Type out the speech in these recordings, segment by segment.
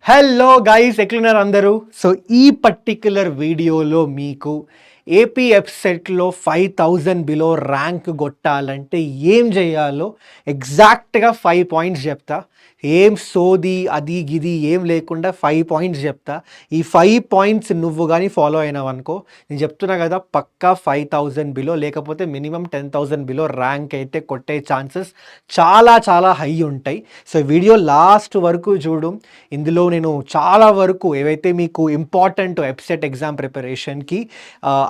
Hello guys, ఎట్లున్నారు అందరూ? So ఈ పర్టిక్యులర్ వీడియోలో మీకు ఏపీ ఎఫ్సెట్లో 5000 బిలో ర్యాంక్ కొట్టాలంటే ఏం చేయాలో ఎగ్జాక్ట్గా 5 పాయింట్స్ చెప్తా. ఏం సోది అది గిది ఏం లేకుండా 5 పాయింట్స్ చెప్తా. ఈ 5 పాయింట్స్ నువ్వు కానీ ఫాలో అయినావు అనుకో, నేను చెప్తున్నా కదా, పక్కా 5000 బిలో లేకపోతే మినిమం 10,000 బిలో ర్యాంక్ అయితే కొట్టే ఛాన్సెస్ చాలా చాలా హై ఉంటాయి. సో వీడియో లాస్ట్ వరకు చూడు. ఇందులో నేను చాలా వరకు ఏవైతే మీకు ఇంపార్టెంట్ ఎఫ్సెట్ ఎగ్జామ్ ప్రిపరేషన్కి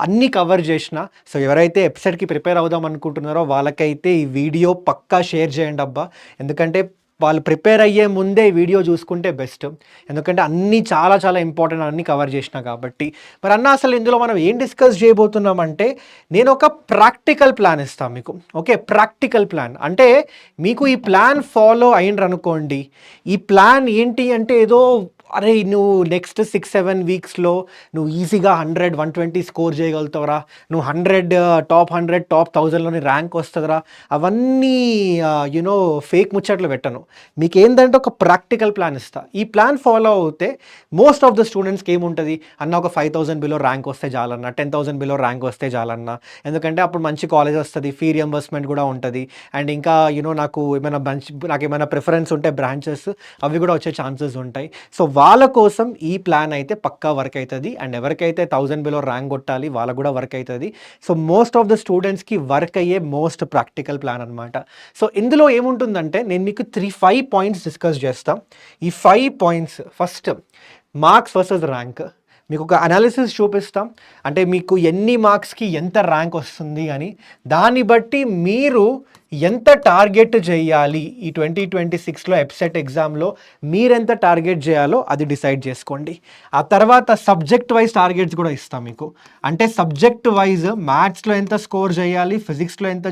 అన్నీ కవర్ చేసిన. సో ఎవరైతే ఎఫ్సెట్కి ప్రిపేర్ అవుదాం అనుకుంటున్నారో వాళ్ళకైతే ఈ వీడియో పక్కా షేర్ చేయండి అబ్బా. ఎందుకంటే వాళ్ళు ప్రిపేర్ అయ్యే ముందే వీడియో చూసుకుంటే బెస్ట్. ఎందుకంటే అన్నీ చాలా చాలా ఇంపార్టెంట్ అన్నీ కవర్ చేసిన కాబట్టి. మరి అన్న, అసలు ఇందులో మనం ఏం డిస్కస్ చేయబోతున్నామంటే, నేను ఒక ప్రాక్టికల్ ప్లాన్ ఇస్తాను మీకు. ఓకే, ప్రాక్టికల్ ప్లాన్ అంటే మీకు ఈ ప్లాన్ ఫాలో అయినరు అనుకోండి. ఈ ప్లాన్ ఏంటి అంటే, ఏదో అరే నువ్వు నెక్స్ట్ 6-7 వీక్స్లో నువ్వు ఈజీగా 100, 120 స్కోర్ చేయగలుగుతావురా, నువ్వు 100 టాప్ 100 టాప్ 1000లోని ర్యాంక్ వస్తుందిరా, అవన్నీ ఫేక్ ముచ్చట్లు పెట్టను. మీకు ఏంటంటే ఒక ప్రాక్టికల్ ప్లాన్ ఇస్తా. ఈ ప్లాన్ ఫాలో అవుతే మోస్ట్ ఆఫ్ ద స్టూడెంట్స్కి ఏముంటుంది అన్న, ఒక 5000 బిలో ర్యాంక్ వస్తే చాలన్నా, 10,000 బిలో ర్యాంక్ వస్తే చాలన్నా. ఎందుకంటే అప్పుడు మంచి కాలేజ్ వస్తుంది, ఫీ రియంబర్స్మెంట్ కూడా ఉంటుంది, అండ్ ఇంకా నాకు ఏమైనా ప్రిఫరెన్స్ ఉంటే బ్రాంచెస్ అవి కూడా వచ్చే ఛాన్సెస్ ఉంటాయి. సో వాళ్ళ కోసం ఈ ప్లాన్ అయితే పక్కా వర్క్ అవుతుంది. అండ్ ఎవరికైతే 1000 బిలో ర్యాంక్ కొట్టాలి వాళ్ళకు కూడా వర్క్ అవుతుంది. సో మోస్ట్ ఆఫ్ ద స్టూడెంట్స్కి వర్క్ అయ్యే మోస్ట్ ప్రాక్టికల్ ప్లాన్ అనమాట. సో ఇందులో ఏముంటుందంటే, నేను మీకు 5 పాయింట్స్ డిస్కస్ చేస్తాను. ఈ 5 points, first marks versus rank, మీకు ఒక అనాలిసిస్ చూపిస్తాం. అంటే మీకు ఎన్ని మార్క్స్కి ఎంత ర్యాంక్ వస్తుంది అని, దాన్ని బట్టి మీరు ఎంత టార్గెట్ చేయాలి ఈ 2026లో ఎఫ్సెట్ ఎగ్జామ్లో మీరెంత టార్గెట్ చేయాలో అది డిసైడ్ చేసుకోండి. ఆ తర్వాత సబ్జెక్ట్ వైజ్ టార్గెట్స్ కూడా ఇస్తాం మీకు. అంటే సబ్జెక్ట్ వైజ్ మ్యాథ్స్లో ఎంత స్కోర్ చేయాలి, ఫిజిక్స్లో ఎంత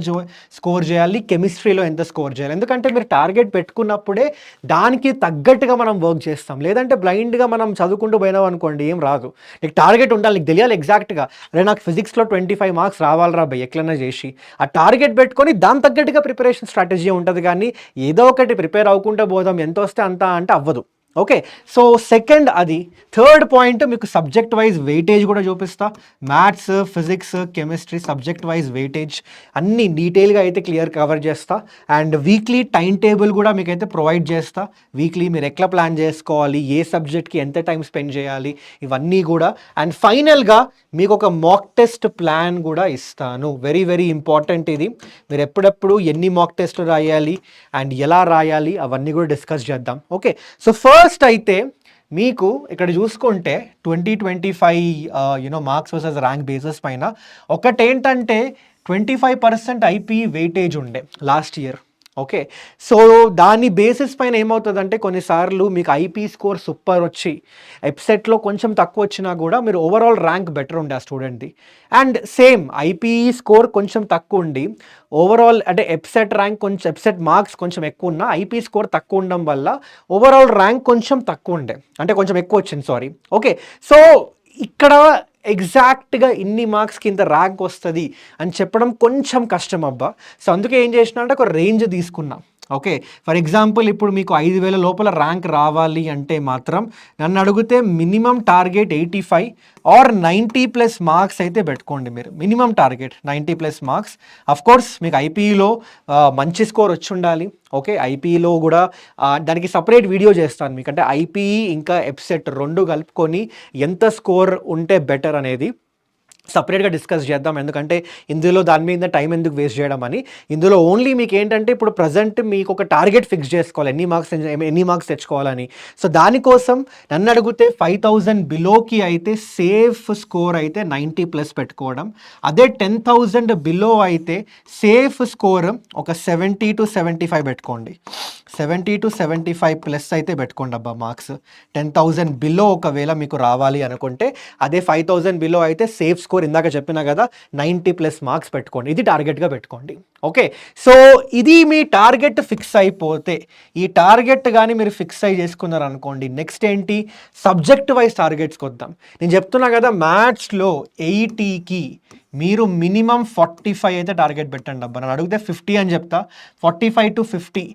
స్కోర్ చేయాలి, కెమిస్ట్రీలో ఎంత స్కోర్ చేయాలి. ఎందుకంటే మీరు టార్గెట్ పెట్టుకున్నప్పుడే దానికి తగ్గట్టుగా మనం వర్క్ చేస్తాం. లేదంటే బ్లైండ్గా మనం చదువుకుంటూ పోయినాం అనుకోండి, ఏం రాదు. నీకు టార్గెట్ ఉండాలి, నీకు తెలియాలి ఎగ్జాక్ట్గా, అరే నాకు ఫిజిక్స్లో 25 మార్క్స్ రావాలరా భయ్, ఎట్లన్నా చేసి ఆ టార్గెట్ పెట్టుకొని దాని తగ్గట్టుగా ప్రిపరేషన్ స్ట్రాటజీ ఉంటుంది. కానీ ఏదో ఒకటి ప్రిపేర్ అవ్వకుండా పోదాం ఎంత వస్తే అంత అంటే అవ్వదు. ఓకే, సో సెకండ్ అది. థర్డ్ పాయింట్, మీకు సబ్జెక్ట్ వైజ్ వెయిటేజ్ కూడా చూపిస్తా. Maths, physics, chemistry subject wise weightage అన్నీ డీటెయిల్గా అయితే క్లియర్ కవర్ చేస్తా. అండ్ వీక్లీ టైం టేబుల్ కూడా మీకైతే ప్రొవైడ్ చేస్తా. వీక్లీ మీరు ఎట్లా ప్లాన్ చేసుకోవాలి, ఏ సబ్జెక్ట్కి ఎంత టైం స్పెండ్ చేయాలి, ఇవన్నీ కూడా. అండ్ ఫైనల్గా మీకు ఒక మాక్ టెస్ట్ ప్లాన్ కూడా ఇస్తాను. వెరీ వెరీ ఇంపార్టెంట్ ఇది. మీరు ఎప్పుడెప్పుడు ఎన్ని మాక్ టెస్ట్లు రాయాలి అండ్ ఎలా రాయాలి అవన్నీ కూడా డిస్కస్ చేద్దాం. ఓకే, సో ఫస్ట్ అయితే మీకు ఇక్కడ చూసుకుంటే 2025 మార్క్స్ వర్సెస్ ర్యాంక్ బేసిస్ పైన ఒకటేంటంటే 25% ఐపీ వెయిటేజ్ ఉండే లాస్ట్ ఇయర్. ఓకే, సో దాని బేసిస్ పైన ఏమవుతుందంటే, కొన్నిసార్లు మీకు ఐపీ స్కోర్ సూపర్ వచ్చి ఎఫ్సెట్లో కొంచెం తక్కువ వచ్చినా కూడా మీరు ఓవరాల్ ర్యాంక్ బెటర్ ఉండే ఆ స్టూడెంట్ది. అండ్ సేమ్ ఐపీ స్కోర్ కొంచెం తక్కువ ఉండి ఓవరాల్ అంటే ఎఫ్సెట్ ర్యాంక్ కొంచెం, ఎఫ్సెట్ మార్క్స్ కొంచెం ఎక్కువ ఉన్నా ఐపీ స్కోర్ తక్కువ ఉండడం వల్ల ఓవరాల్ ర్యాంక్ కొంచెం తక్కువ ఉండే, అంటే కొంచెం ఎక్కువ వచ్చింది, సారీ. ఓకే, సో ఇక్కడ ఎగ్జాక్ట్గా ఇన్ని మార్క్స్కి ఇంత ర్యాంక్ వస్తుంది అని చెప్పడం కొంచెం కష్టం అబ్బా. సో అందుకే ఏం చేసిన అంటే ఒక రేంజ్ తీసుకున్నా. ఓకే, ఫర్ ఎగ్జాంపుల్ ఇప్పుడు మీకు 5000 లోపల ర్యాంక్ రావాలి అంటే మాత్రం నన్ను అడిగితే మినిమం టార్గెట్ 85 ఆర్ 90+ మార్క్స్ అయితే పెట్టుకోండి మీరు. Minimum target 90+ marks. అఫ్కోర్స్ మీకు ఐపీఈలో మంచి స్కోర్ వచ్చి ఉండాలి. ఓకే, ఐపీఈలో కూడా దానికి సపరేట్ వీడియో చేస్తాను మీకు. అంటే ఐపీఈ ఇంకా ఎఫ్సెట్ రెండు కలుపుకొని ఎంత స్కోర్ ఉంటే బెటర్ అనేది సపరేట్గా డిస్కస్ చేద్దాం. ఎందుకంటే ఇందులో దాని మీద టైం ఎందుకు వేస్ట్ చేయడం అని. ఇందులో ఓన్లీ మీకు ఏంటంటే ఇప్పుడు ప్రజెంట్ మీకు ఒక టార్గెట్ ఫిక్స్ చేసుకోవాలి, ఎన్ని మార్క్స్ తెచ్చుకోవాలని. సో దానికోసం నన్ను అడిగితే 5000 బిలోకి అయితే సేఫ్ స్కోర్ అయితే 90+ పెట్టుకోవడం. అదే 10,000 బిలో అయితే సేఫ్ స్కోర్ ఒక 70 to 75 పెట్టుకోండి. 70 to 75+ అయితే పెట్టుకోండి అబ్బా మార్క్స్. 10,000 బిలో ఒకవేళ మీకు రావాలి అనుకుంటే, అదే 5000 బిలో అయితే సేఫ్ స్కోర్ ఇందాక చెప్పినా కదా 90+ మార్క్స్ పెట్టుకోండి. ఇది టార్గెట్గా పెట్టుకోండి. ఓకే, సో ఇది మీ టార్గెట్ ఫిక్స్ అయిపోతే, ఈ టార్గెట్ కానీ మీరు ఫిక్స్ అయి చేసుకున్నారు అనుకోండి, నెక్స్ట్ ఏంటి, సబ్జెక్ట్ వైజ్ టార్గెట్స్కి వద్దాం. నేను చెప్తున్నా కదా, మ్యాథ్స్లో 80కి మీరు మినిమం 45 అయితే టార్గెట్ పెట్టండి అబ్బా. నన్ను అడిగితే 50 అని చెప్తా. 45 to 50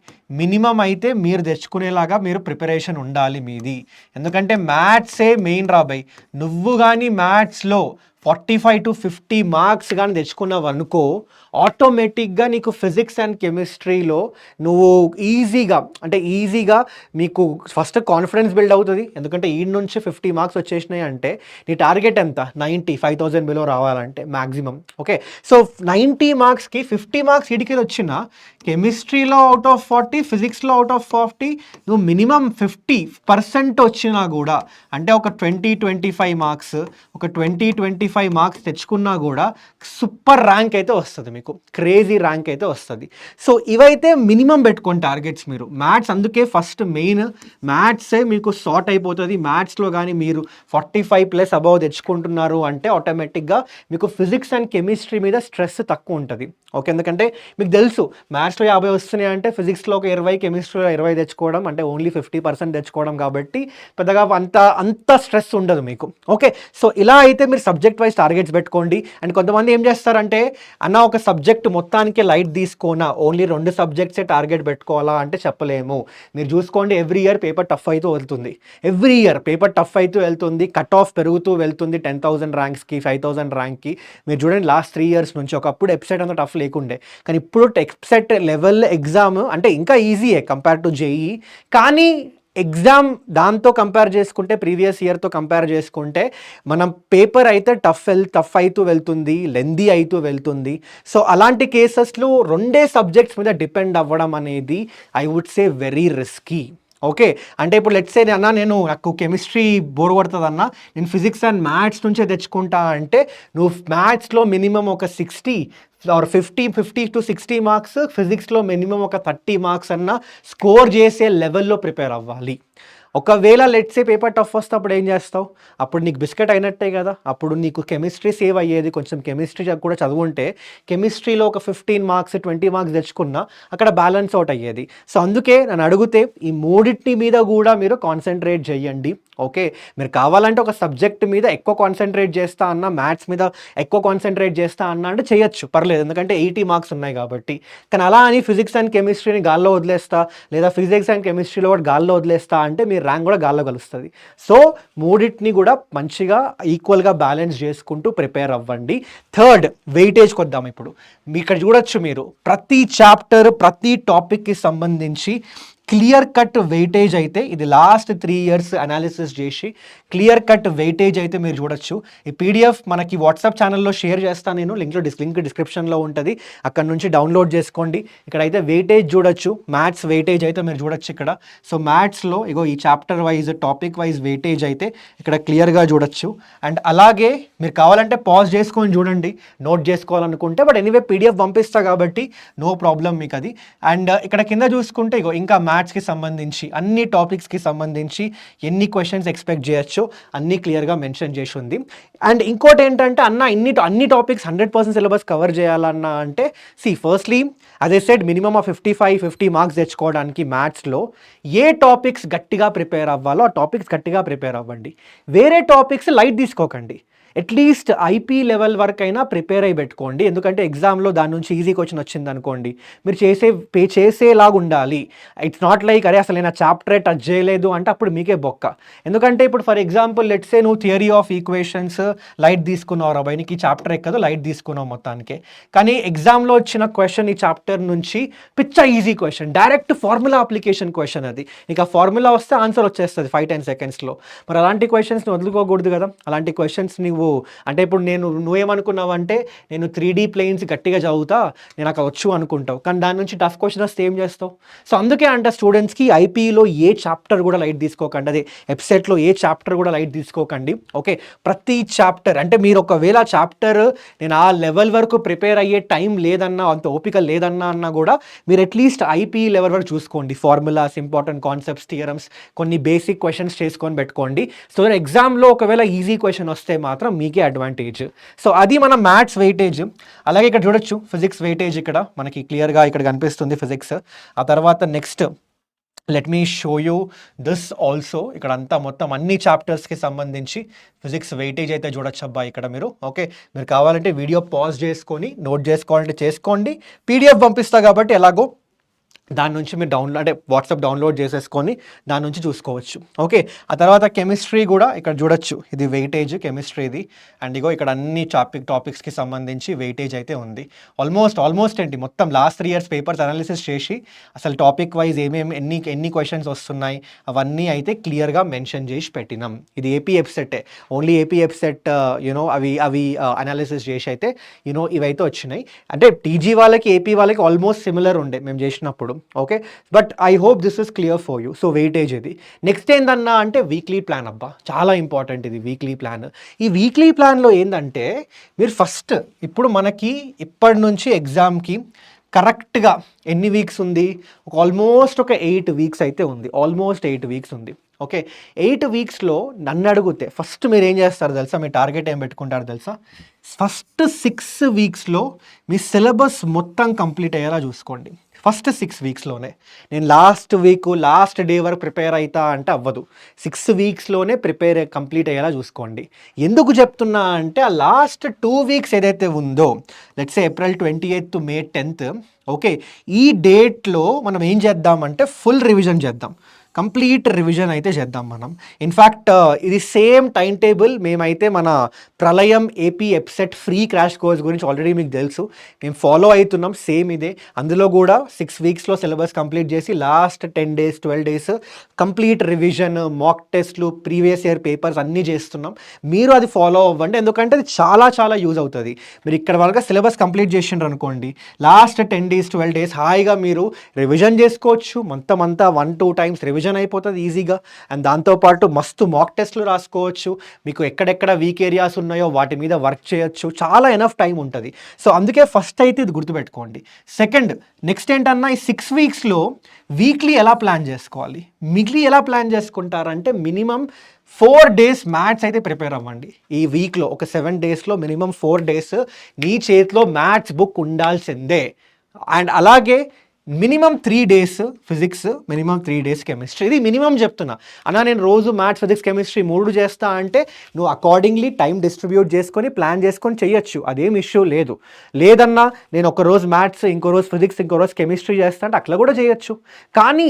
మినిమం అయితే మీరు తెచ్చుకునేలాగా మీరు ప్రిపరేషన్ ఉండాలి మీది. ఎందుకంటే మ్యాథ్సే మెయిన్ రాబాయ్. నువ్వు కానీ మ్యాథ్స్లో 45 to 50 మార్క్స్ కానీ తెచ్చుకున్నావు అనుకో, ఆటోమేటిక్గా నీకు ఫిజిక్స్ అండ్ కెమిస్ట్రీలో నువ్వు ఈజీగా మీకు ఫస్ట్ కాన్ఫిడెన్స్ బిల్డ్ అవుతుంది. ఎందుకంటే ఈ నుంచి 50 మార్క్స్ వచ్చేసినాయి అంటే నీ టార్గెట్ ఎంత, 95,000 బిలో రావాలంటే మ్యాక్సిమం. ఓకే, సో 90 మార్క్స్కి 50 మార్క్స్ ఇడికి వచ్చిన కెమిస్ట్రీలో అవుట్ ఆఫ్ 40, ఫిజిక్స్లో అవుట్ ఆఫ్ 40, నువ్వు మినిమం 50% వచ్చినా కూడా, అంటే ఒక 20-25 మార్క్స్, ఒక 20-25 మార్క్స్ తెచ్చుకున్నా కూడా సూపర్ ర్యాంక్ అయితే వస్తుంది, మీకు క్రేజీ ర్యాంక్ అయితే వస్తుంది. సో ఇవైతే మినిమం పెట్టుకోండి టార్గెట్స్ మీరు. మ్యాథ్స్ అందుకే ఫస్ట్ మెయిన్ మ్యాథ్సే మీకు సార్ట్ అయిపోతుంది. మ్యాథ్స్లో కానీ మీరు 45+ అబౌవ్ తెచ్చుకుంటున్నారు అంటే ఆటోమేటిక్గా మీకు ఫిజిక్స్ అండ్ కెమిస్ట్రీ మీద స్ట్రెస్ తక్కువ ఉంటుంది. ఓకే, ఎందుకంటే మీకు తెలుసు మ్యాథ్స్లో 50 వస్తున్నాయి అంటే ఫిజిక్స్లో ఒక 20, కెమిస్ట్రీలో 20 తెచ్చుకోవడం అంటే ఓన్లీ 50% తెచ్చుకోవడం కాబట్టి పెద్దగా అంత స్ట్రెస్ ఉండదు మీకు. ఓకే, సో ఇలా అయితే మీరు సబ్జెక్ట్ వైజ్ టార్గెట్స్ పెట్టుకోండి. అండ్ కొంతమంది ఏం చేస్తారంటే అన్న ఒక సబ్జెక్ట్ మొత్తానికి లైట్ తీసుకోనా, ఓన్లీ 2 సబ్జెక్ట్సే టార్గెట్ పెట్టుకోవాలా అంటే చెప్పలేము. మీరు చూసుకోండి, ఎవ్రీ ఇయర్ పేపర్ టఫ్ అవుతూ వెళ్తుంది. ఎవ్రీ ఇయర్ పేపర్ టఫ్ అవుతూ వెళ్తుంది, కట్ ఆఫ్ పెరుగుతూ వెళ్తుంది. 10,000 ర్యాంక్స్కి, 5,000 ర్యాంక్కి. మీరు చూడండి లాస్ట్ 3 ఇయర్స్ నుంచి, ఒకప్పుడు ఎప్సెట్ అంత టఫ్ లేకుండే, కానీ ఇప్పుడు ఎప్సెట్ లెవెల్ ఎగ్జామ్ అంటే ఇంకా ఈజీయే కంపేర్ టు జేఈ. కానీ ఎగ్జామ్ దాంతో కంపేర్ చేసుకుంటే, ప్రీవియస్ ఇయర్తో కంపేర్ చేసుకుంటే మనం పేపర్ అయితే టఫ్ అవుతూ వెళ్తుంది, లెందీ అవుతూ వెళ్తుంది. సో అలాంటి కేసెస్లో 2 సబ్జెక్ట్స్ మీద డిపెండ్ అవ్వడం అనేది I would say very risky. Okay, అంటే ఇప్పుడు లెట్స్ సే నాకు కెమిస్ట్రీ బోర్ కొడుతుంది అన్న, నేను ఫిజిక్స్ అండ్ మ్యాథ్స్ నుంచే తెచ్చుకుంటా అంటే నువ్వు మ్యాథ్స్లో మినిమం ఒక 60 or 50 to 60 మార్క్స్, ఫిజిక్స్లో మినిమం ఒక 30 మార్క్స్ అన్న స్కోర్ చేసే లెవెల్లో ప్రిపేర్ అవ్వాలి. ఒకవేళ లెట్సే పేపర్ టఫ్ వస్తే అప్పుడు ఏం చేస్తావు? అప్పుడు నీకు బిస్కెట్ అయినట్టే కదా. అప్పుడు నీకు కెమిస్ట్రీ సేవ్ అయ్యేది. కొంచెం కెమిస్ట్రీ కూడా చదువుంటే కెమిస్ట్రీలో ఒక 15 మార్క్స్ 20 మార్క్స్ తెచ్చుకున్నా అక్కడ బ్యాలెన్స్ అవుట్ అయ్యేది. సో అందుకే నన్ను అడిగితే ఈ మూడింటి మీద కూడా మీరు కాన్సన్ట్రేట్ చేయండి. ఓకే, మీరు కావాలంటే ఒక సబ్జెక్ట్ మీద ఎక్కువ కాన్సన్ట్రేట్ చేస్తా అన్న, మ్యాథ్స్ మీద ఎక్కువ కాన్సన్ట్రేట్ చేస్తా అన్న అంటే చేయొచ్చు, పర్లేదు, ఎందుకంటే 80 మార్క్స్ ఉన్నాయి కాబట్టి. కానీ అలా అని ఫిజిక్స్ అండ్ కెమిస్ట్రీని గాల్లో వదిలేస్తా, లేదా ఫిజిక్స్ అండ్ కెమిస్ట్రీలో కూడా గాల్లో వదిలేస్తా అంటే మీరు ర్యాంక్ కూడా గాల్లో కలుస్తుంది. సో మూడింటిని కూడా మంచిగా ఈక్వల్గా బ్యాలెన్స్ చేసుకుంటూ ప్రిపేర్ అవ్వండి. థర్డ్, వెయిటేజ్కి వద్దాం. ఇప్పుడు ఇక్కడ చూడొచ్చు మీరు ప్రతి చాప్టర్, ప్రతి టాపిక్కి సంబంధించి క్లియర్ కట్ వెయిటేజ్ అయితే, ఇది లాస్ట్ 3 ఇయర్స్ అనాలిసిస్ చేసి క్లియర్ కట్ వెయిటేజ్ అయితే మీరు చూడొచ్చు. ఈ పీడిఎఫ్ మనకి వాట్సాప్ ఛానల్లో షేర్ చేస్తాను నేను, లింక్ డిస్క్రిప్షన్లో ఉంటుంది, అక్కడ నుంచి డౌన్లోడ్ చేసుకోండి. ఇక్కడైతే వెయిటేజ్ చూడొచ్చు, మ్యాథ్స్ వెయిటేజ్ అయితే మీరు చూడొచ్చు ఇక్కడ. సో మ్యాథ్స్లో ఇగో ఈ chapter wise, topic wise weightage అయితే ఇక్కడ క్లియర్గా చూడొచ్చు. అండ్ అలాగే మీరు కావాలంటే పాజ్ చేసుకొని చూడండి నోట్ చేసుకోవాలనుకుంటే, బట్ ఎనీవే పీడిఎఫ్ పంపిస్తా కాబట్టి నో ప్రాబ్లం మీకు అది. అండ్ ఇక్కడ కింద చూసుకుంటే ఇగో ఇంకా మ్యాథ్స్కి సంబంధించి అన్ని టాపిక్స్కి సంబంధించి ఎన్ని క్వశ్చన్స్ ఎక్స్పెక్ట్ చేయొచ్చో అన్నీ క్లియర్గా మెన్షన్ చేసి ఉంది. అండ్ ఇంకోటి ఏంటంటే అన్ని టాపిక్స్ 100% సిలబస్ కవర్ చేయాలన్నా అంటే ఫస్ట్లీ అదే సెడ్ మినిమమ్ 50 మార్క్స్ తెచ్చుకోవడానికి మ్యాథ్స్లో ఏ టాపిక్స్ గట్టిగా ప్రిపేర్ అవ్వాలో ఆ టాపిక్స్ గట్టిగా ప్రిపేర్ అవ్వండి. వేరే టాపిక్స్ లైట్ తీసుకోకండి. అట్లీస్ట్ ఐపీ లెవెల్ వరకు అయినా ప్రిపేర్ అయి పెట్టుకోండి. ఎందుకంటే ఎగ్జామ్లో దాని నుంచి ఈజీ క్వశ్చన్ వచ్చింది అనుకోండి, మీరు చేసేలాగా ఉండాలి. ఇట్స్ నాట్ లైక్ అరే అసలు నేను ఆ చాప్టరే టచ్ చేయలేదు అంటే అప్పుడు మీకే బొక్క. ఎందుకంటే ఇప్పుడు ఫర్ ఎగ్జాంపుల్ లెట్సే నువ్వు థియరీ ఆఫ్ ఈక్వేషన్స్ లైట్ తీసుకున్నావు రా, నీకు ఈ చాప్టర్ ఎక్కదు, లైట్ తీసుకున్నావు మొత్తానికి. కానీ ఎగ్జామ్లో వచ్చిన క్వశ్చన్ ఈ చాప్టర్ నుంచి పిచ్చ easy question, direct formula application question, అది నీకు ఆ ఫార్ములా వస్తే ఆన్సర్ వచ్చేస్తుంది 5-10 సెకండ్స్లో. మరి అలాంటి క్వశ్చన్స్ని వదులుకోకూడదు కదా. అలాంటి క్వశ్చన్స్ నువ్వు అంటే ఇప్పుడు నువ్వేమనుకున్నావు అంటే నేను 3D ప్లేన్స్ గట్టిగా చదువుతా, నేను అక్కడ వచ్చు అనుకుంటావు, కానీ దాని నుంచి టఫ్ క్వశ్చన్ వస్తే ఏం చేస్తావు? సో అందుకే అంటే స్టూడెంట్స్కి ఐపీలో ఏ చాప్టర్ కూడా లైట్ తీసుకోకండి, అదే వెబ్సైట్లో ఏ చాప్టర్ కూడా లైట్ తీసుకోకండి. ఓకే, ప్రతి చాప్టర్ అంటే మీరు ఒకవేళ చాప్టర్ నేను ఆ లెవెల్ వరకు ప్రిపేర్ అయ్యే టైం లేదన్నా, అంత ఓపిక లేదన్నా అన్నా కూడా మీరు అట్లీస్ట్ ఐపీ లెవెల్ వరకు చూసుకోండి. ఫార్ములాస్, ఇంపార్టెంట్ కాన్సెప్ట్స్, థియరమ్స్, కొన్ని బేసిక్ క్వశ్చన్స్ చేసుకొని పెట్టుకోండి. సో ఎగ్జామ్లో ఒకవేళ ఈజీ క్వశ్చన్ వస్తే మాత్రం మీకే అడ్వాంటేజ్. సో అది మన మ్యాథ్స్ వెయిటేజ్. అలాగే ఇక్కడ చూడొచ్చు ఫిజిక్స్ వెయిటేజ్, ఇక్కడ మనకి క్లియర్గా ఇక్కడ కనిపిస్తుంది ఫిజిక్స్. ఆ తర్వాత next let me show you this also. ఇక్కడ అంతా మొత్తం అన్ని చాప్టర్స్కి సంబంధించి ఫిజిక్స్ వెయిటేజ్ అయితే చూడొచ్చు అబ్బా ఇక్కడ మీరు. ఓకే, మీరు కావాలంటే వీడియో పాజ్ చేసుకొని నోట్ చేసుకోవాలంటే చేసుకోండి. పీడిఎఫ్ పంపిస్తా కాబట్టి ఎలాగో దాని నుంచి మీరు అంటే వాట్సాప్ డౌన్లోడ్ చేసేసుకొని దాని నుంచి చూసుకోవచ్చు. ఓకే, ఆ తర్వాత కెమిస్ట్రీ కూడా ఇక్కడ చూడొచ్చు, ఇది వెయిటేజ్ కెమిస్ట్రీది. అండ్ ఇగో ఇక్కడ అన్ని టాపిక్స్కి సంబంధించి వెయిటేజ్ అయితే ఉంది. ఆల్మోస్ట్ ఏంటి మొత్తం లాస్ట్ 3 years పేపర్స్ అనాలిసిస్ చేసి అసలు టాపిక్ వైజ్ ఏమేమి ఎన్ని క్వశ్చన్స్ వస్తున్నాయి అవన్నీ అయితే క్లియర్గా మెన్షన్ చేసి పెట్టినాం. ఇది ఏపీ ఎఫ్సెట్, ఓన్లీ ఏపీ ఎఫ్సెట్ యూనో అవి అనాలిసిస్ చేసి అయితే ఇవైతే వచ్చినాయి. అంటే టీజీ వాళ్ళకి ఏపీ వాళ్ళకి ఆల్మోస్ట్ సిమిలర్ ఉండే మేము చేసినప్పుడు. Okay, but I hope this is clear for you. So weightage ఇది. నెక్స్ట్ ఏందన్నా అంటే వీక్లీ ప్లాన్ అబ్బా, చాలా ఇంపార్టెంట్ ఇది వీక్లీ ప్లాన్. ఈ వీక్లీ ప్లాన్లో ఏంటంటే మీరు ఫస్ట్ ఇప్పుడు మనకి ఇప్పటి నుంచి ఎగ్జామ్కి కరెక్ట్గా ఎన్ని వీక్స్ ఉంది, ఆల్మోస్ట్ ఒక 8 weeks అయితే ఉంది. ఆల్మోస్ట్ 8 weeks ఉంది. ఓకే, 8 weeksలో నన్ను అడిగితే ఫస్ట్ మీరు ఏం చేస్తారు తెలుసా, మీ టార్గెట్ ఏం పెట్టుకుంటారు తెలుసా? ఫస్ట్ 6 weeksలో మీ సిలబస్ మొత్తం కంప్లీట్ అయ్యేలా చూసుకోండి. ఫస్ట్ 6 weeksలోనే. నేను లాస్ట్ డే వరకు ప్రిపేర్ అవుతా అంటే అవ్వదు. 6 weeksలోనే కంప్లీట్ అయ్యేలా చూసుకోండి. ఎందుకు చెప్తున్నా అంటే ఆ లాస్ట్ 2 weeks ఏదైతే ఉందో, let's say April 28th to May 10th, okay, ఈ డేట్లో మనం ఏం చేద్దామంటే ఫుల్ రివిజన్ చేద్దాం. కంప్లీట్ రివిజన్ అయితే చేద్దాం మనం. ఇన్ఫ్యాక్ట్ ఇది సేమ్ టైం టేబుల్ మేమైతే మన ప్రళయం ఏపీ ఎఫ్సెట్ ఫ్రీ క్రాష్ కోర్స్ గురించి ఆల్రెడీ మీకు తెలుసు, మేము ఫాలో అవుతున్నాం. సేమ్ ఇదే, అందులో కూడా 6 weeksలో సిలబస్ కంప్లీట్ చేసి last 10 days 12 days complete revision, mock టెస్ట్లు, ప్రీవియస్ ఇయర్ పేపర్స్ అన్నీ చేస్తున్నాం. మీరు అది ఫాలో అవ్వండి, ఎందుకంటే అది చాలా యూజ్ అవుతుంది. మీరు ఇక్కడ వరకు సిలబస్ కంప్లీట్ చేసిండ్రు అనుకోండి, లాస్ట్ 10 days 12 days హాయిగా మీరు రివిజన్ చేసుకోవచ్చు. మొత్తం అంతా 1-2 times రివిజన్ అయిపోతుంది ఈజీగా. అండ్ దాంతోపాటు మస్తు మాక్ టెస్ట్లు రాసుకోవచ్చు. మీకు ఎక్కడెక్కడ వీక్ ఏరియాస్ ఉన్నాయో వాటి మీద వర్క్ చేయొచ్చు. చాలా ఎనఫ్ టైం ఉంటుంది. సో అందుకే ఫస్ట్ అయితే ఇది గుర్తుపెట్టుకోండి. సెకండ్, నెక్స్ట్ ఏంటన్నా, ఈ 6 weeksలో వీక్లీ ఎలా ప్లాన్ చేసుకోవాలి? ఎలా ప్లాన్ చేసుకుంటారంటే మినిమం 4 days మ్యాథ్స్ అయితే ప్రిపేర్ అవ్వండి. ఈ వీక్లో ఒక 7 daysలో మినిమం 4 days నీ చేతిలో మ్యాథ్స్ బుక్ ఉండాల్సిందే. అండ్ అలాగే minimum 3 days physics, minimum 3 days chemistry. ఇది మినిమం చెప్తున్నా. అన్నా నేను రోజు మ్యాథ్స్, ఫిజిక్స్, కెమిస్ట్రీ 3 చేస్తా అంటే నువ్వు అకార్డింగ్లీ టైం డిస్ట్రిబ్యూట్ చేసుకొని ప్లాన్ చేసుకొని చెయ్యొచ్చు, అదేం ఇష్యూ లేదు. లేదన్నా నేను ఒక రోజు మ్యాథ్స్, ఇంకో రోజు ఫిజిక్స్, ఇంకో రోజు కెమిస్ట్రీ చేస్తా అంటే అట్లా కూడా చేయొచ్చు. కానీ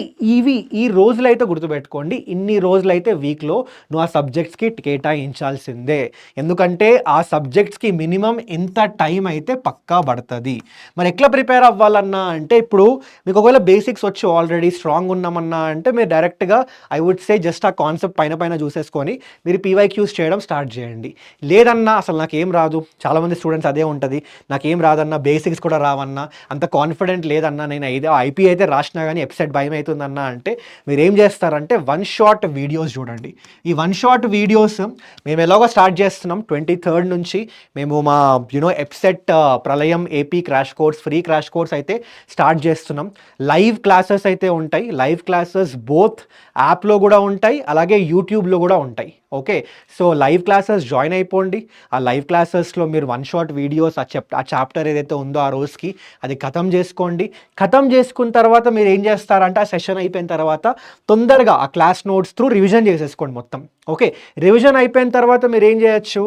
ఈ రోజులైతే గుర్తుపెట్టుకోండి, ఇన్ని రోజులైతే వీక్లో నువ్వు ఆ సబ్జెక్ట్స్కి కేటాయించాల్సిందే. ఎందుకంటే ఆ సబ్జెక్ట్స్కి మినిమం ఇంత టైం అయితే పక్కా పడుతుంది. మరి ఎట్లా ప్రిపేర్ అవ్వాలన్నా అంటే, ఇప్పుడు మీకు ఒకవేళ బేసిక్స్ వచ్చి ఆల్రెడీ స్ట్రాంగ్ ఉన్నామన్నా అంటే మీరు డైరెక్ట్గా ఐ వుడ్ సే జస్ట్ ఆ కాన్సెప్ట్ పైన చూసేసుకొని మీరు పీవైక్యూస్ చేయడం స్టార్ట్ చేయండి. లేదన్నా అసలు నాకేం రాదు, చాలామంది స్టూడెంట్స్ అదే ఉంటుంది, నాకేం రాదన్నా, బేసిక్స్ కూడా రావన్నా, అంత కాన్ఫిడెంట్ లేదన్నా, నేను ఐపీ అయితే రాసినా కానీ ఎఫ్సెట్ భయం అవుతుందన్నా అంటే మీరు ఏం చేస్తారంటే 1 shot వీడియోస్ చూడండి. ఈ 1 shot వీడియోస్ మేము ఎలాగో స్టార్ట్ చేస్తున్నాం 23rd నుంచి. మేము మా ఎఫ్సెట్ ప్రళయం AP crash course, free crash course అయితే స్టార్ట్ చేస్తున్నాం. లైవ్ క్లాసెస్ అయితే ఉంటాయి. లైవ్ క్లాసెస్ బోత్ యాప్లో కూడా ఉంటాయి, అలాగే యూట్యూబ్లో కూడా ఉంటాయి. Okay, so live classes join అయిపోండి. ఆ లైవ్ క్లాసెస్లో మీరు 1 shot వీడియోస్ ఆ చాప్టర్ ఏదైతే ఉందో ఆ రోజుకి అది ఖతం చేసుకోండి. ఖతం చేసుకున్న తర్వాత మీరు ఏం చేస్తారంటే ఆ సెషన్ అయిపోయిన తర్వాత తొందరగా ఆ క్లాస్ నోట్స్ త్రూ రివిజన్ చేసేసుకోండి మొత్తం. ఓకే, రివిజన్ అయిపోయిన తర్వాత మీరు ఏం చేయొచ్చు,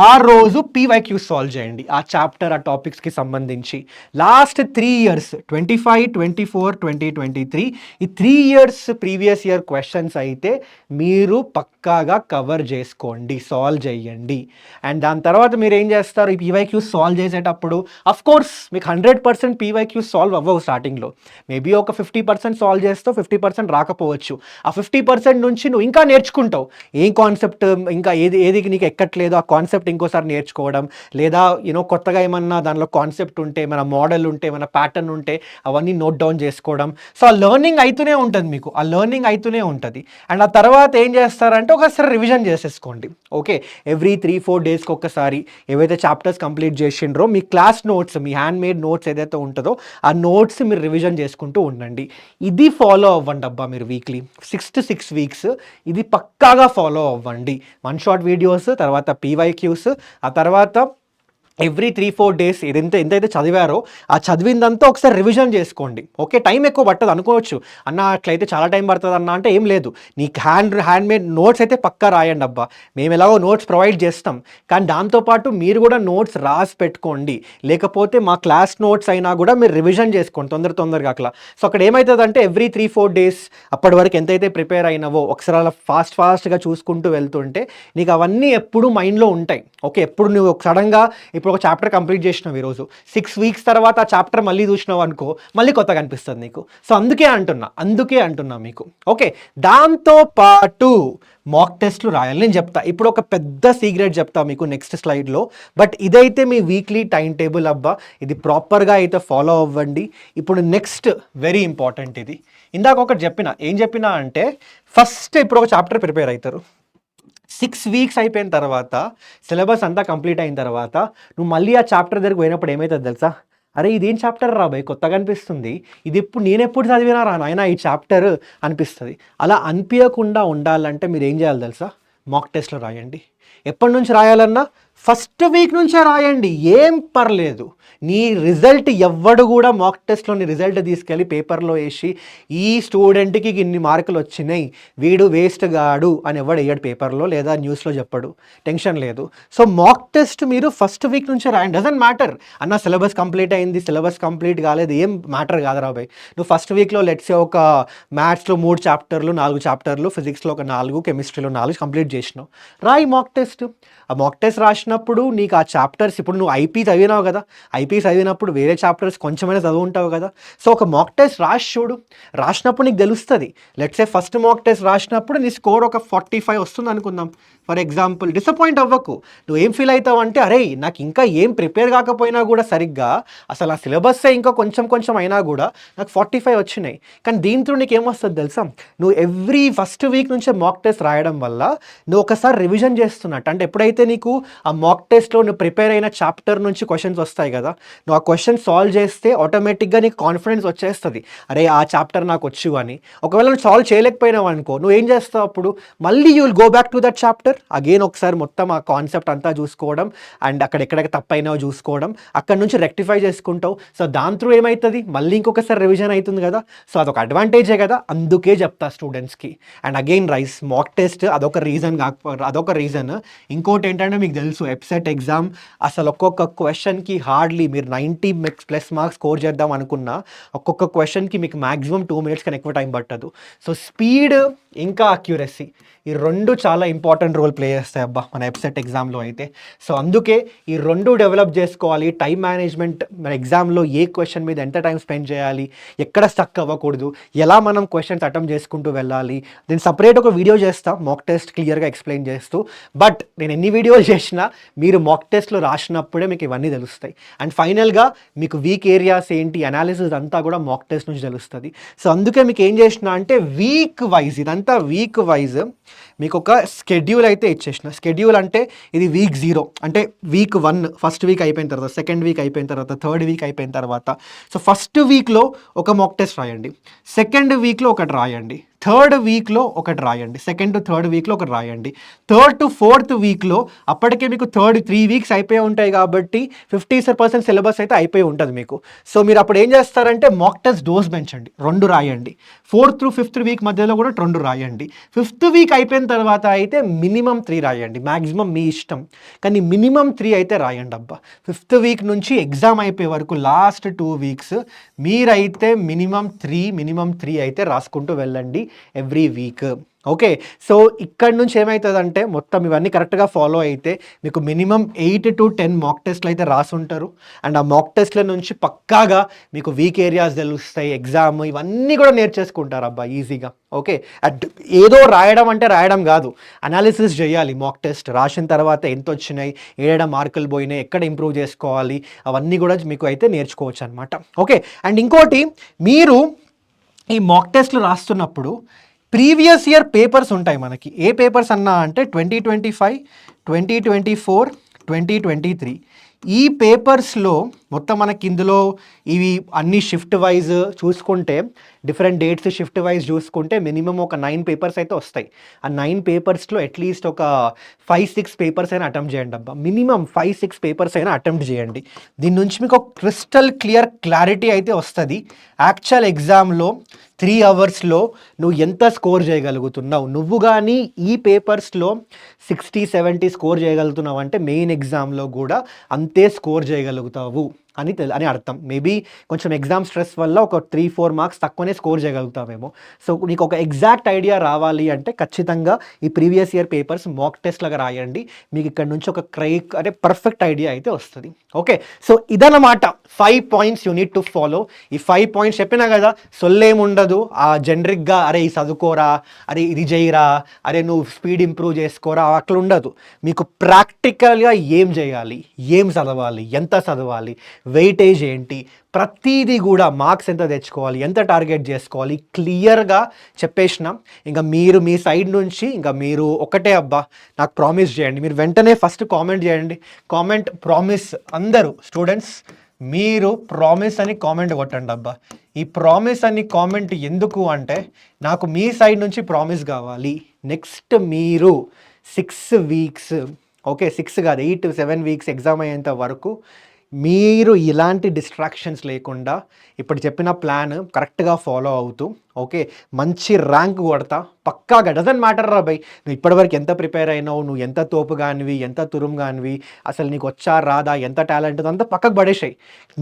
ఆ రోజు పీవైక్యూ సాల్వ్ చేయండి ఆ చాప్టర్, ఆ టాపిక్స్కి సంబంధించి. లాస్ట్ 3 years 25, 24, 2023 ఈ 3 years ప్రీవియస్ ఇయర్ క్వశ్చన్స్ అయితే మీరు పక్కాగా కవర్ చేసుకోండి, సాల్వ్ చేయండి. అండ్ దాని తర్వాత మీరు ఏం చేస్తారు, ఈ పీవైక్యూ సాల్వ్ చేసేటప్పుడు అఫ్కోర్స్ మీకు 100% పీవైక్యూ సాల్వ్ అవ్వవు స్టార్టింగ్లో. మేబీ ఒక 50% సాల్వ్ చేస్తావు, 50% రాకపోవచ్చు. ఆ 50% నుంచి నువ్వు ఇంకా నేర్చుకుంటావు. ఏం కాన్సెప్ట్ ఇంకా ఏది నీకు ఎక్కట్లేదు ఆ కాన్సెప్ట్ ఇంకోసారి నేర్చుకోవడం, లేదా కొత్తగా ఏమన్నా దానిలో కాన్సెప్ట్ ఉంటే, మన మోడల్ ఉంటే, మన ప్యాటర్న్ ఉంటే అవన్నీ నోట్ డౌన్ చేసుకోవడం. సో ఆ లెర్నింగ్ అవుతూనే ఉంటుంది మీకు, ఆ లెర్నింగ్ అవుతూనే ఉంటుంది. అండ్ ఆ తర్వాత ఏం చేస్తారంటే ఒకసారి రివిజన్ చేసేసుకోండి. ఓకే, ఎవ్రీ 3-4 daysకి ఒక్కసారి ఏవైతే చాప్టర్స్ కంప్లీట్ చేసిండ్రో మీ క్లాస్ నోట్స్, మీ హ్యాండ్ మేడ్ నోట్స్ ఏదైతే ఉంటుందో ఆ నోట్స్ మీరు రివిజన్ చేసుకుంటూ ఉండండి. ఇది ఫాలో అవ్వండి అబ్బా మీరు వీక్లీ 6 weeks. ఇది పక్కాగా ఫాలో అవ్వండి. 1 shot వీడియోస్, తర్వాత పీవైక్యూస్, ఆ తర్వాత ఎవ్రీ 3-4 డేస్ ఎంతైతే చదివారో ఆ చదివిందంతా ఒకసారి రివిజన్ చేసుకోండి. ఓకే, టైం ఎక్కువ పట్టదు అనుకోవచ్చు, అన్న అట్లయితే చాలా టైం పడుతుంది అన్న అంటే ఏం లేదు, నీకు హ్యాండ్మేడ్ నోట్స్ అయితే పక్కా రాయండి అబ్బా. మేము ఎలాగో నోట్స్ ప్రొవైడ్ చేస్తాం, కానీ దాంతోపాటు మీరు కూడా నోట్స్ రాసి పెట్టుకోండి. లేకపోతే మా క్లాస్ నోట్స్ అయినా కూడా మీరు రివిజన్ చేసుకోండి తొందరగా అట్లా. సో అక్కడ ఏమవుతుందంటే ఎవ్రీ 3-4 డేస్ అప్పటి వరకు ఎంతైతే ప్రిపేర్ అయినావో ఒకసారి అలా ఫాస్ట్గా చూసుకుంటూ వెళ్తుంటే నీకు అవన్నీ ఎప్పుడు మైండ్లో ఉంటాయి. ఓకే, ఎప్పుడు నువ్వు సడన్గా ఇప్పుడు ఒక చాప్టర్ కంప్లీట్ చేసినావు ఈరోజు, 6 వీక్స్ తర్వాత ఆ చాప్టర్ మళ్ళీ చూసినావు అనుకో, మళ్ళీ కొత్తగా అనిపిస్తుంది నీకు. సో అందుకే అంటున్నా మీకు. ఓకే, దాంతో పాటు మాక్ టెస్ట్లు రాయాలి. నేను చెప్తా ఇప్పుడు ఒక పెద్ద సీక్రెట్ చెప్తా మీకు నెక్స్ట్ స్లైడ్లో. బట్ ఇదైతే మీ వీక్లీ టైం టేబుల్ అబ్బా, ఇది ప్రాపర్గా అయితే ఫాలో అవ్వండి. ఇప్పుడు నెక్స్ట్ వెరీ ఇంపార్టెంట్ ఇది. ఇందాక ఒకటి ఏం చెప్పినా అంటే ఫస్ట్ ఇప్పుడు ఒక చాప్టర్ ప్రిపేర్ అవుతారు, 6 వీక్స్ అయిపోయిన తర్వాత సిలబస్ అంతా కంప్లీట్ అయిన తర్వాత నువ్వు మళ్ళీ ఆ చాప్టర్ దగ్గరికి పోయినప్పుడు ఏమవుతుంది తెలుసా? అరే ఇదేం చాప్టర్ రా భయ్, కొత్తగా అనిపిస్తుంది, ఇది నేను ఎప్పుడు చదివినా రా నాయన ఈ చాప్టర్ అనిపిస్తుంది. అలా అనిపించకుండా ఉండాలంటే మీరు ఏం చేయాలి తెలుసా? మాక్ టెస్ట్లో రాయండి. ఎప్పటి నుంచి రాయాలన్నా ఫస్ట్ వీక్ నుంచే రాయండి, ఏం పర్లేదు. నీ రిజల్ట్ ఎవ్వడు కూడా మాక్ టెస్ట్లో నీ రిజల్ట్ తీసుకెళ్ళి పేపర్లో వేసి ఈ స్టూడెంట్కి ఇన్ని మార్కులు వచ్చినాయి, వీడు వేస్ట్ గాడు అని ఎవడు వేయడు పేపర్లో లేదా న్యూస్లో చెప్పడు, టెన్షన్ లేదు. సో మాక్ టెస్ట్ మీరు ఫస్ట్ వీక్ నుంచే రాయండి. డజంట్ మ్యాటర్ అన్న సిలబస్ కంప్లీట్ అయింది, సిలబస్ కంప్లీట్ కాలేదు, ఏం మ్యాటర్ కాదు రాబాయ్. నువ్వు ఫస్ట్ వీక్లో లెట్సే ఒక మ్యాథ్స్లో 3 చాప్టర్లు 4 చాప్టర్లు, ఫిజిక్స్లో ఒక 4, కెమిస్ట్రీలో 4 కంప్లీట్ చేసినావు, రాయి మాక్ టెస్ట్. ఆ మాక్ టెస్ట్ రాసినప్పుడు నీకు ఆ చాప్టర్స్, ఇప్పుడు నువ్వు ఐపీ చదివినావు కదా, ఐపీ చదివినప్పుడు వేరే చాప్టర్స్ కొంచెమైనా చదువుంటావు కదా. సో ఒక మాక్ టెస్ట్ రాసి చూడు, రాసినప్పుడు నీకు తెలుస్తుంది. లెట్సే ఫస్ట్ మాక్ టెస్ట్ రాసినప్పుడు నీ స్కోర్ ఒక 45 వస్తుంది అనుకుందాం ఫర్ ఎగ్జాంపుల్. డిసప్పాయింట్ అవ్వకు. నువ్వు ఏం ఫీల్ అవుతావు అంటే అరే నాకు ఇంకా ఏం ప్రిపేర్ కాకపోయినా కూడా సరిగ్గా అసలు ఆ సిలబస్సే ఇంకా కొంచెం అయినా కూడా నాకు 45 వచ్చినాయి. కానీ దీంతో నీకు ఏమొస్తుంది తెలుసా? నువ్వు ఎవ్రీ ఫస్ట్ వీక్ నుంచే మాక్ టెస్ట్ రాయడం వల్ల నువ్వు ఒకసారి రివిజన్ చేస్తున్నట్టు. అంటే ఎప్పుడైతే నీకు ఆ మాక్ టెస్ట్లో నువ్వు ప్రిపేర్ అయిన చాప్టర్ నుంచి క్వశ్చన్స్ వస్తాయి కదా, నువ్వు ఆ క్వశ్చన్ సాల్వ్ చేస్తే ఆటోమేటిక్గా నీకు కాన్ఫిడెన్స్ వచ్చేస్తుంది, అరే ఆ చాప్టర్ నాకు వచ్చు అని. ఒకవేళ నువ్వు సాల్వ్ చేయలేకపోయినావు అనుకో, నువ్వు ఏం చేస్తావు అప్పుడు? మళ్ళీ you will go back to that chapter again, ఒకసారి మొత్తం ఆ కాన్సెప్ట్ అంతా చూసుకోవడం అండ్ అక్కడెక్కడ తప్పైనావో చూసుకోవడం, అక్కడ నుంచి రెక్టిఫై చేసుకుంటావు. సో దాని త్రూ ఏమవుతుంది, మళ్ళీ ఇంకొకసారి రివిజన్ అవుతుంది కదా. సో అదొక అడ్వాంటేజే కదా, అందుకే చెప్తా స్టూడెంట్స్కి. And again rice mock test అదొక రీజన్. ఇంకోటి ఏంటంటే మీకు తెలుసు ఎప్సెట్ ఎగ్జామ్ అసలు ఒక్కొక్క క్వశ్చన్కి హార్డ్లీ మీరు 90+ మార్క్స్ స్కోర్ చేద్దాం అనుకున్నా ఒక్కొక్క క్వశ్చన్కి మీకు మ్యాక్సిమం 2 minutes కన్నా ఎక్కువ టైం పట్టదు. సో స్పీడ్ ఇంకా అక్యురసీ ఈ రెండు చాలా ఇంపార్టెంట్ రోల్ ప్లే చేస్తాయి అబ్బా మన ఎప్సెట్ ఎగ్జామ్లో అయితే. సో అందుకే ఈ రెండు డెవలప్ చేసుకోవాలి. టైం మేనేజ్మెంట్, మన ఎగ్జామ్లో ఏ క్వశ్చన్ మీద ఎంత టైం స్పెండ్ చేయాలి, ఎక్కడ స్టక్ అవ్వకూడదు, ఎలా మనం క్వశ్చన్స్ అటెంప్ట్ చేసుకుంటూ వెళ్ళాలి, నేను సపరేట్ ఒక వీడియో చేస్తా మాక్ టెస్ట్ క్లియర్గా ఎక్స్ప్లెయిన్ చేస్తూ. బట్ నేను ఎన్ని వీడియోలు చేసినా మీరు మాక్ టెస్ట్లో రాసినప్పుడే మీకు ఇవన్నీ తెలుస్తాయి. అండ్ ఫైనల్గా మీకు వీక్ ఏరియాస్ ఏంటి అనాలిసిస్ అంతా కూడా మాక్ టెస్ట్ నుంచి తెలుస్తుంది. సో అందుకే మీకు ఏం చేసిన అంటే వీక్ వైజ్ మీకు ఒక స్కెడ్యూల్ అయితే ఇచ్చేసిన. స్కెడ్యూల్ అంటే ఇది వీక్ 0 అంటే వీక్ 1 ఫస్ట్ వీక్ అయిపోయిన తర్వాత, సెకండ్ వీక్ అయిపోయిన తర్వాత, థర్డ్ వీక్ అయిపోయిన తర్వాత. సో ఫస్ట్ వీక్లో ఒక మాక్ టెస్ట్ రాయండి, సెకండ్ వీక్లో ఒకటి రాయండి, థర్డ్ వీక్లో ఒకటి రాయండి, సెకండ్ టు థర్డ్ వీక్లో ఒకటి రాయండి, థర్డ్ టు ఫోర్త్ వీక్లో అప్పటికే మీకు 3 వీక్స్ అయిపోయి ఉంటాయి కాబట్టి 50% సిలబస్ అయితే అయిపోయి ఉంటుంది మీకు. సో మీరు అప్పుడు ఏం చేస్తారంటే మాక్ టెస్ట్ డోస్ పెంచండి, 2 రాయండి, 4th to 5th వీక్ మధ్యలో కూడా 2 రాయండి, 5th వీక్ అయిపోయిన తర్వాత అయితే మినిమం 3 రాయండి. మ్యాక్సిమం మీ ఇష్టం, కానీ మినిమం 3 అయితే రాయండి అబ్బా. 5th వీక్ నుంచి ఎగ్జామ్ అయిపోయే వరకు లాస్ట్ 2 వీక్స్ మీరైతే మినిమం 3 అయితే రాసుకుంటూ వెళ్ళండి ఎవ్రీ వీక్. ఓకే, సో ఇక్కడ నుంచి ఏమవుతుందంటే మొత్తం ఇవన్నీ కరెక్ట్గా ఫాలో అయితే మీకు మినిమం 8 to 10 మాక్ టెస్ట్లు అయితే రాసుంటారు. అండ్ ఆ మాక్ టెస్ట్ల నుంచి పక్కాగా మీకు వీక్ ఏరియాస్ తెలుస్తాయి, ఎగ్జామ్ ఇవన్నీ కూడా నేర్చేసుకుంటారు అబ్బా ఈజీగా. ఓకే, అండ్ ఏదో రాయడం అంటే రాయడం కాదు, అనాలిసిస్ చేయాలి. మాక్ టెస్ట్ రాసిన తర్వాత ఎంత వచ్చినాయి, ఏడ మార్కులు పోయినాయి, ఎక్కడ ఇంప్రూవ్ చేసుకోవాలి, అవన్నీ కూడా మీకు అయితే నేర్చుకోవచ్చు అనమాట. ఓకే, అండ్ ఇంకోటి మీరు ఈ మాక్ టెస్ట్లు రాస్తున్నప్పుడు ప్రీవియస్ ఇయర్ పేపర్స్ ఉంటాయి మనకి. ఏ పేపర్స్ అన్నా అంటే 2025, 2024, 2023 ఈ పేపర్స్లో మొత్తం మనకి ఇందులో ఇవి అన్ని షిఫ్ట్ వైజ్ చూసుకుంటే డిఫరెంట్ డేట్స్ షిఫ్ట్ వైజ్ చూసుకుంటే మినిమం ఒక 9 పేపర్స్ అయితే వస్తాయి. ఆ 9 పేపర్స్లో అట్లీస్ట్ ఒక 5-6 పేపర్స్ అయినా అటెంప్ట్ చేయండి అబ్బా. మినిమం 5-6 పేపర్స్ అయినా అటెంప్ట్ చేయండి. దీని నుంచి మీకు ఒక క్రిస్టల్ క్లియర్ క్లారిటీ అయితే వస్తుంది. యాక్చువల్ ఎగ్జామ్లో 3 అవర్స్లో నువ్వు ఎంత స్కోర్ చేయగలుగుతున్నావు, నువ్వు కానీ ఈ పేపర్స్లో 60-70 స్కోర్ చేయగలుగుతున్నావు అంటే మెయిన్ ఎగ్జామ్లో కూడా అంతే స్కోర్ చేయగలుగుతావు అని అర్థం. మేబీ కొంచెం ఎగ్జామ్ స్ట్రెస్ వల్ల ఒక 3-4 మార్క్స్ తక్కువనే స్కోర్ చేయగలుగుతావేమో. సో నీకు ఒక ఎగ్జాక్ట్ ఐడియా రావాలి అంటే ఖచ్చితంగా ఈ previous year papers mock test లాగా రాయండి. మీకు ఇక్కడ నుంచి ఒక అంటే పర్ఫెక్ట్ ఐడియా అయితే వస్తుంది. ఓకే, సో ఇదన్నమాట 5 points you need to follow. ఈ 5 పాయింట్స్ చెప్పినా కదా, సొల్లేముండదు. ఆ జనరిక్గా అరే ఈ చదువుకోరా, అరే ఇది చేయరా, అరే నువ్వు స్పీడ్ ఇంప్రూవ్ చేసుకోరా, అట్లా ఉండదు. మీకు ప్రాక్టికల్గా ఏం చేయాలి, ఏం చదవాలి, ఎంత చదవాలి, వెయిటేజ్ ఏంటి, ప్రతిదీ కూడా మార్క్స్ ఎంత తెచ్చుకోవాలి, ఎంత టార్గెట్ చేసుకోవాలి క్లియర్గా చెప్పేసినాం. ఇంకా మీరు మీ సైడ్ నుంచి ఇంకా మీరు ఒకటే అబ్బా నాకు ప్రామిస్ చేయండి. మీరు వెంటనే ఫస్ట్ కామెంట్ చేయండి. కామెంట్ ప్రామిస్, అందరూ స్టూడెంట్స్ మీరు ప్రామిస్ అని కామెంట్ కొట్టండి అబ్బా. ఈ ప్రామిస్ అని కామెంట్ ఎందుకు అంటే నాకు మీ సైడ్ నుంచి ప్రామిస్ కావాలి. నెక్స్ట్ మీరు 6 వీక్స్, ఓకే 6 కాదు 8-7 వీక్స్ ఎగ్జామ్ అయ్యేంత వరకు మీరు ఇలాంటి డిస్ట్రాక్షన్స్ లేకుండా ఇప్పుడు చెప్పిన ప్లాన్ కరెక్ట్గా ఫాలో అవుతూ ఓకే మంచి ర్యాంక్ కొడతా పక్కాగా. డజంట్ మ్యాటర్ రా బై, నువ్వు ఇప్పటివరకు ఎంత ప్రిపేర్ అయినావు, నువ్వు ఎంత తోపు కానివి, ఎంత తురుము కానివి, అసలు నీకు వచ్చా రాదా, ఎంత టాలెంట్ ఉందో అంతా పక్కకు పడేసాయి.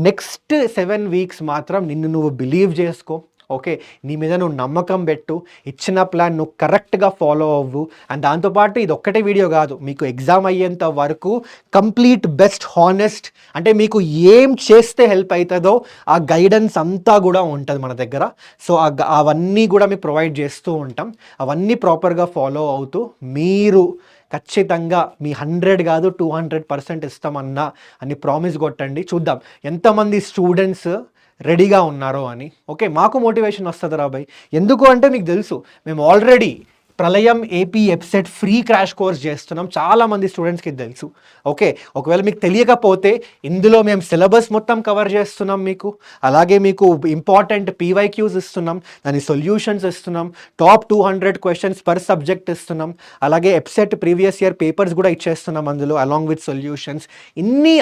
నెక్స్ట్ 7 వీక్స్ మాత్రం నిన్ను నువ్వు బిలీవ్ చేసుకో. ఓకే, నీ మీద నువ్వు నమ్మకం పెట్టు, ఇచ్చిన ప్లాన్ నువ్వు కరెక్ట్గా ఫాలో అవ్వు. అండ్ దాంతోపాటు ఇది ఒక్కటే వీడియో కాదు, మీకు ఎగ్జామ్ అయ్యేంత వరకు కంప్లీట్ బెస్ట్ హానెస్ట్ అంటే మీకు ఏం చేస్తే హెల్ప్ అవుతుందో ఆ గైడెన్స్ అంతా కూడా ఉంటుంది మన దగ్గర. సో అవన్నీ కూడా మీకు ప్రొవైడ్ చేస్తూ ఉంటాం. అవన్నీ ప్రాపర్గా ఫాలో అవుతూ మీరు ఖచ్చితంగా మీ 100 కాదు 200% ఇస్తామన్నా అని ప్రామిస్ కొట్టండి. చూద్దాం ఎంతమంది స్టూడెంట్స్ రెడీగా ఉన్నారో అని. ఓకే, మాకు మోటివేషన్ వస్తుంది రాబాయ్. ఎందుకు అంటే మీకు తెలుసు మేము ఆల్రెడీ ప్రళయం AP EAPCET free crash course చేస్తున్నాం, చాలామంది స్టూడెంట్స్కి తెలుసు. ఓకే, ఒకవేళ మీకు తెలియకపోతే ఇందులో మేము సిలబస్ మొత్తం కవర్ చేస్తున్నాం మీకు, అలాగే మీకు ఇంపార్టెంట్ పీవైక్యూస్ ఇస్తున్నాం, దాని సొల్యూషన్స్ ఇస్తున్నాం, టాప్ 200 క్వశ్చన్స్ పర్ సబ్జెక్ట్ ఇస్తున్నాం, అలాగే ఎప్సెట్ ప్రీవియస్ ఇయర్ పేపర్స్ కూడా ఇచ్చేస్తున్నాం అందులో అలాంగ్ విత్ సొల్యూషన్స్.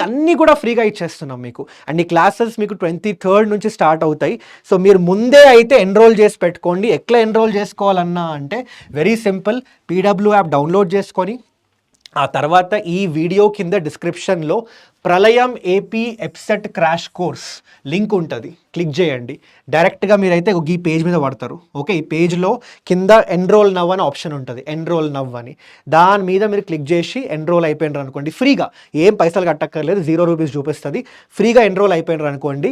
అన్నీ కూడా ఫ్రీగా ఇచ్చేస్తున్నాం మీకు. అండ్ ఈ క్లాసెస్ మీకు 23rd నుంచి స్టార్ట్ అవుతాయి. సో మీరు ముందే అయితే ఎన్రోల్ చేసి పెట్టుకోండి. ఎట్లా ఎన్రోల్ చేసుకోవాలన్నా అంటే very simple, PW app download చేసుకొని ఆ తర్వాత ఈ వీడియో కింద డిస్క్రిప్షన్లో ప్రళయం AP EAPCET crash course link ఉంటుంది, క్లిక్ చేయండి. డైరెక్ట్గా మీరైతే ఈ పేజ్ మీద పడతారు. ఓకే, ఈ పేజ్లో కింద ఎన్రోల్ నవ్ అని ఆప్షన్ ఉంటుంది, ఎన్రోల్ నవ్ అని, దాని మీద మీరు క్లిక్ చేసి ఎన్రోల్ అయిపోయినారు అనుకోండి, ఫ్రీగా ఏం పైసలు కట్టక్కర్లేదు, 0 రూపీస్ చూపిస్తుంది. ఫ్రీగా ఎన్రోల్ అయిపోయినారు అనుకోండి,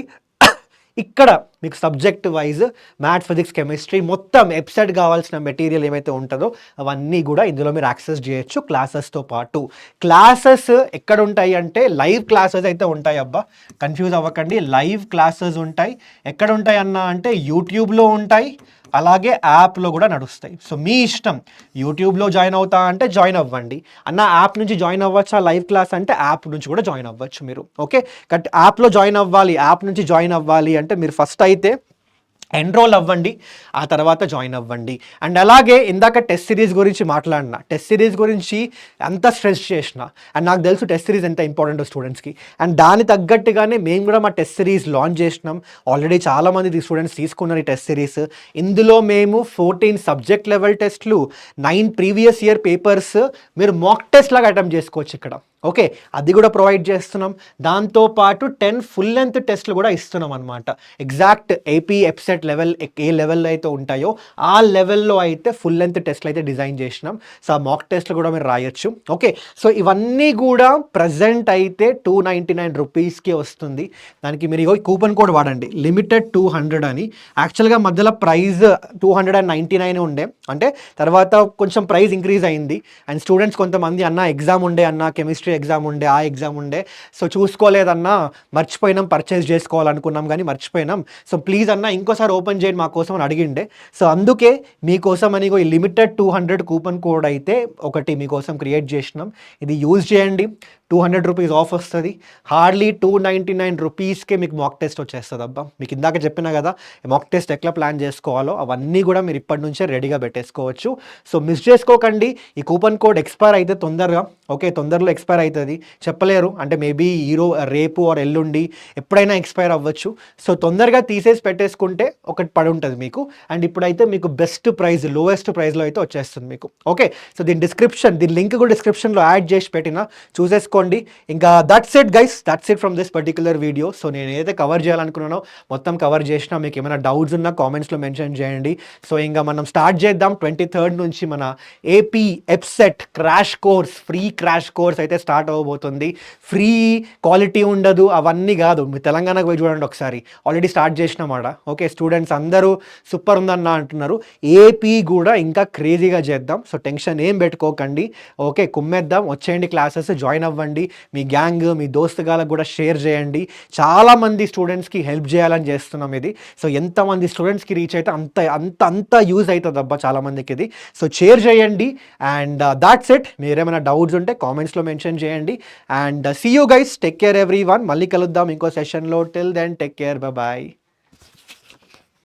ఇక్కడ మీకు subject wise maths, physics, chemistry మొత్తం ఎప్సెట్ కావాల్సిన మెటీరియల్ ఏమైతే ఉంటుందో అవన్నీ కూడా ఇందులో మీరు యాక్సెస్ చేయొచ్చు క్లాసెస్తో పాటు. క్లాసెస్ ఎక్కడ ఉంటాయి అంటే లైవ్ క్లాసెస్ అయితే ఉంటాయి అబ్బా, కన్ఫ్యూజ్ అవ్వకండి. లైవ్ క్లాసెస్ ఉంటాయి. ఎక్కడ ఉంటాయి అన్న అంటే యూట్యూబ్లో ఉంటాయి, అలాగే యాప్లో కూడా నడుస్తాయి. సో మీ ఇష్టం, యూట్యూబ్లో జాయిన్ అవుతా అంటే జాయిన్ అవ్వండి, అన్న యాప్ నుంచి జాయిన్ అవ్వచ్చా లైవ్ క్లాస్ అంటే యాప్ నుంచి కూడా జాయిన్ అవ్వచ్చు మీరు. ఓకే, బట్ యాప్లో జాయిన్ అవ్వాలి, యాప్ నుంచి జాయిన్ అవ్వాలి అంటే మీరు ఫస్ట్ అయితే ఎన్రోల్ అవ్వండి, ఆ తర్వాత జాయిన్ అవ్వండి. అండ్ అలాగే ఇందాక టెస్ట్ సిరీస్ గురించి మాట్లాడిన, టెస్ట్ సిరీస్ గురించి అంత స్ట్రెస్ చేసిన, అండ్ నాకు తెలుసు టెస్ట్ సిరీస్ ఎంత ఇంపార్టెంట్ స్టూడెంట్స్కి. అండ్ దాని తగ్గట్టుగానే మేము కూడా మా టెస్ట్ సిరీస్ లాంచ్ చేసినాం. ఆల్రెడీ చాలామంది స్టూడెంట్స్ తీసుకున్నారు ఈ టెస్ట్ సిరీస్. ఇందులో మేము 14 సబ్జెక్ట్ లెవెల్ టెస్ట్లు, 9 ప్రీవియస్ ఇయర్ పేపర్స్ మీరు మాక్ టెస్ట్ లాగా అటెంప్ట్ చేసుకోవచ్చు ఇక్కడ. ఓకే, అది కూడా ప్రొవైడ్ చేస్తున్నాం. దాంతోపాటు 10 ఫుల్ లెంత్ టెస్ట్లు కూడా ఇస్తున్నాం అనమాట. ఎగ్జాక్ట్ ఏపీ ఎప్సెట్ లెవెల్ ఏ లెవెల్లో అయితే ఉంటాయో ఆ లెవెల్లో అయితే ఫుల్ లెంత్ టెస్ట్లు అయితే డిజైన్ చేసినాం. సో ఆ మాక్ టెస్ట్లు కూడా మీరు రాయొచ్చు. ఓకే, సో ఇవన్నీ కూడా ప్రజెంట్ అయితే 299 రూపీస్కి వస్తుంది. దానికి మీరు ఈ కూపన్ కోడ్ వాడండి, లిమిటెడ్ 200 అని. యాక్చువల్గా మధ్యలో ప్రైస్ 299 ఉండే, అంటే తర్వాత కొంచెం ప్రైస్ ఇంక్రీజ్ అయింది. అండ్ స్టూడెంట్స్ కొంతమంది అన్న ఎగ్జామ్ ఉండే, అన్న కెమిస్ట్రీ ఎగ్జామ్ ఉండే, ఆ ఎగ్జామ్ ఉండే, సో చూసుకోలేదన్నా, మర్చిపోయినాం, పర్చేస్ చేసుకోవాలనుకున్నాం కానీ మర్చిపోయినాం, సో ప్లీజ్ అన్న ఇంకోసారి ఓపెన్ చేయండి మాకోసం అని అడిగిండే. సో అందుకే మీకోసం అని ఈ లిమిటెడ్ 200 కూపన్ కోడ్ అయితే ఒకటి మీకోసం క్రియేట్ చేసినాం. ఇది యూజ్ చేయండి, ₹200 ఆఫ్ వస్తుంది. హార్డ్లీ ₹299కే మీకు మాక్ టెస్ట్ వచ్చేస్తుంది అబ్బా. మీకు ఇందాక చెప్పినా కదా మాక్ టెస్ట్ ఎట్లా ప్లాన్ చేసుకోవాలో అవన్నీ కూడా మీరు ఇప్పటి నుంచే రెడీగా పెట్టేసుకోవచ్చు. సో మిస్ చేసుకోకండి. ఈ కూపన్ కోడ్ ఎక్స్పైర్ అయితే తొందరగా, ఓకే, తొందరలో ఎక్స్పైర్ అవుతుంది, చెప్పలేరు. అంటే మేబీ రేపు ఆర్ ఎల్లుండి ఎప్పుడైనా ఎక్స్పైర్ అవ్వచ్చు. సో తొందరగా తీసేసి పెట్టేసుకుంటే ఒకటి పడి ఉంటుంది మీకు. అండ్ ఇప్పుడైతే మీకు బెస్ట్ ప్రైస్, లోయెస్ట్ ప్రైస్లో అయితే వచ్చేస్తుంది మీకు. ఓకే, సో దీని లింక్ కూడా డిస్క్రిప్షన్లో యాడ్ చేసి పెట్టినా, చూసేసుకోండి. ఇంకా that's it guys, that's it from this particular video. So నేను ఏదైతే కవర్ చేయాలనుకున్నానో మొత్తం కవర్ చేసినా. మీకు ఏమైనా డౌట్స్ ఉన్నా కామెంట్స్లో మెన్షన్ చేయండి. సో ఇంకా మనం స్టార్ట్ చేద్దాం. 23rd నుంచి మన ఏపీ ఎఫ్సెట్ crash course, free crash course అయితే స్టార్ట్ అవ్వబోతుంది. ఫ్రీ, క్వాలిటీ ఉండదు, అవన్నీ కాదు. మీ తెలంగాణకు పోయి చూడండి ఒకసారి, ఆల్రెడీ స్టార్ట్ చేసినామాట. ఓకే, స్టూడెంట్స్ అందరూ సూపర్ ఉందన్న అంటున్నారు. ఏపీ కూడా ఇంకా క్రేజీగా చేద్దాం. సో టెన్షన్ ఏం పెట్టుకోకండి. ఓకే, కుమ్మేద్దాం, వచ్చేయండి, క్లాసెస్ జాయిన్ అవ్వండి. మీ గ్యాంగ్, మీ దోస్తుగాలకు కూడా షేర్ చేయండి. చాలామంది స్టూడెంట్స్కి హెల్ప్ చేయాలని చేస్తున్నాం ఇది. సో ఎంతమంది స్టూడెంట్స్కి రీచ్ అయితే అంత అంత అంత యూజ్ అవుతుంది అబ్బా చాలామందికి ఇది. సో షేర్ చేయండి. And that's it. మీరేమైనా డౌట్స్ ఉంటే కామెంట్స్లో మెన్షన్ చేయండి. And see you guys, take care everyone. మళ్ళీ కలుద్దాం ఇంకో సెషన్లో. Till then take care, bye.